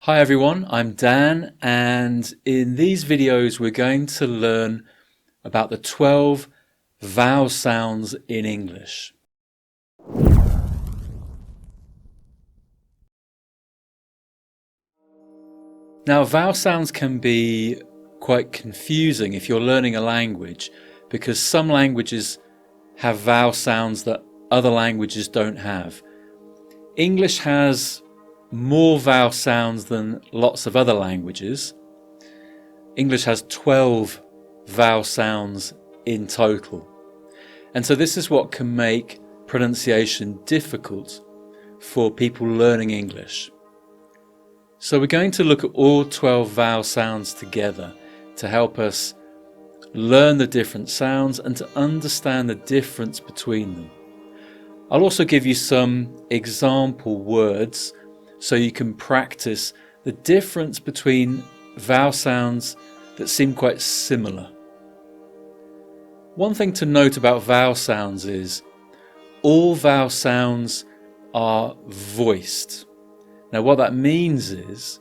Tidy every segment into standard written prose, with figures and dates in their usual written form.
Hi everyone, I'm Dan, and in these videos we're going to learn about the 12 vowel sounds in English. Now, vowel sounds can be quite confusing if you're learning a language because some languages have vowel sounds that other languages don't have. English has more vowel sounds than lots of other languages. English has 12 vowel sounds in total. And so this is what can make pronunciation difficult for people learning English. So we're going to look at all 12 vowel sounds together to help us learn the different sounds and to understand the difference between them. I'll also give you some example words so you can practice the difference between vowel sounds that seem quite similar. One thing to note about vowel sounds is all vowel sounds are voiced. Now what that means is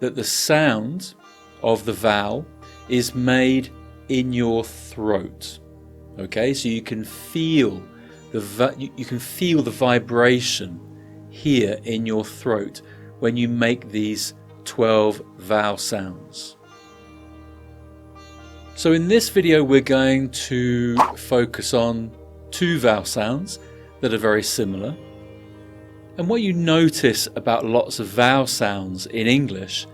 that the sound of the vowel is made in your throat. Okay, so you can feel the vibration here in your throat when you make these 12 vowel sounds. So in this video we're going to focus on two vowel sounds that are very similar. And what you notice about lots of vowel sounds in English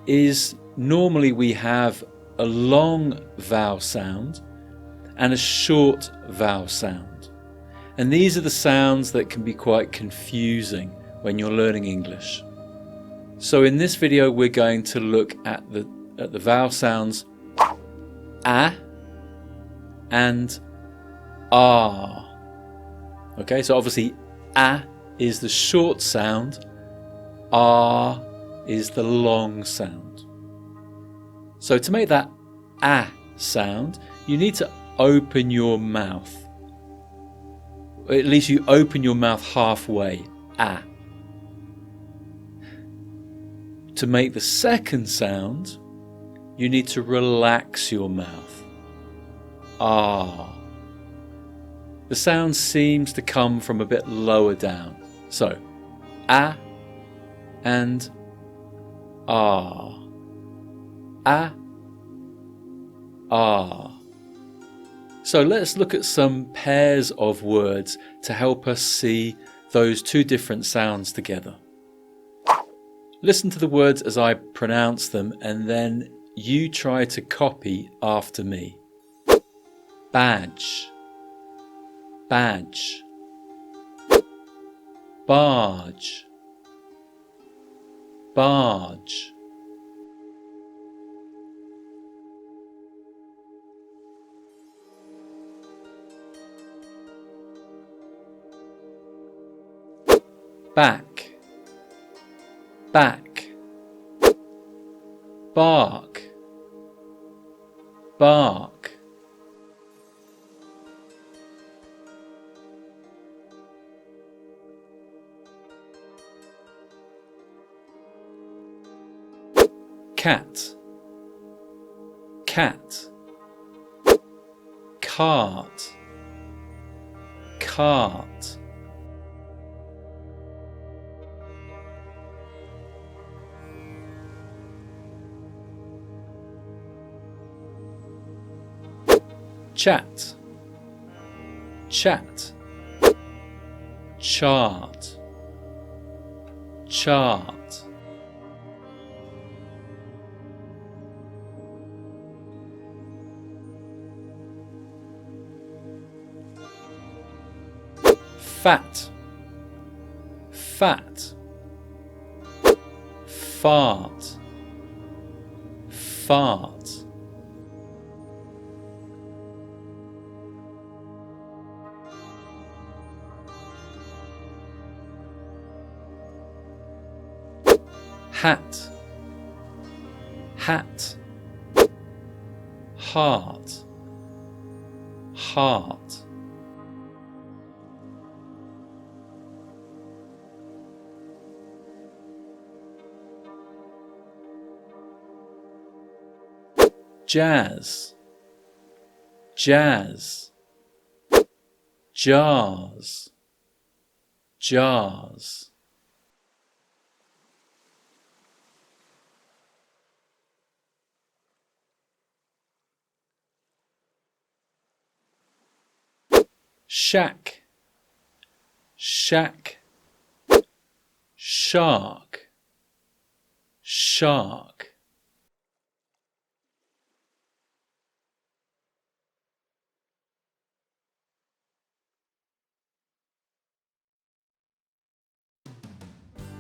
is normally we have a long vowel sound and a short vowel sound. And these are the sounds that can be quite confusing when you're learning English. So in this video we're going to look at the vowel sounds A and R. Okay, so obviously A is the short sound, R is the long sound. So to make that A sound, you need to open your mouth. Or at least you open your mouth halfway, A. To make the second sound, you need to relax your mouth. Ah. The sound seems to come from a bit lower down. So, A and Ah. A, Ah. So let's look at some pairs of words to help us see those two different sounds together. Listen to the words as I pronounce them and then you try to copy after me. Badge, badge. Barge, barge. Back, back. Bark, bark. Cat, cat. Cart, cart. Chat, chat. Chart, chart. Fat, fat. Fart, fart. Hat, hat. Heart, heart. jazz, jazz, jars, jars. Shack, shack, shark, shark.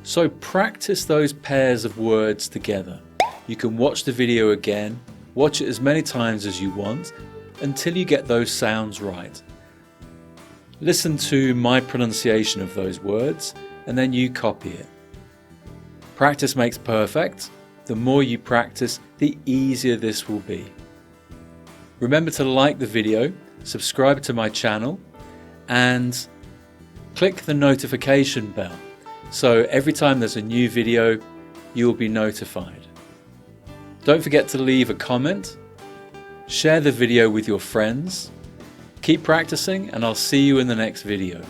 So practice those pairs of words together. You can watch the video again, watch it as many times as you want, until you get those sounds right. Listen to my pronunciation of those words, and then you copy it. Practice makes perfect. The more you practice, the easier this will be. Remember to like the video, subscribe to my channel, and click the notification bell. So every time there's a new video, you will be notified. Don't forget to leave a comment, share the video with your friends. Keep practicing, and I'll see you in the next video.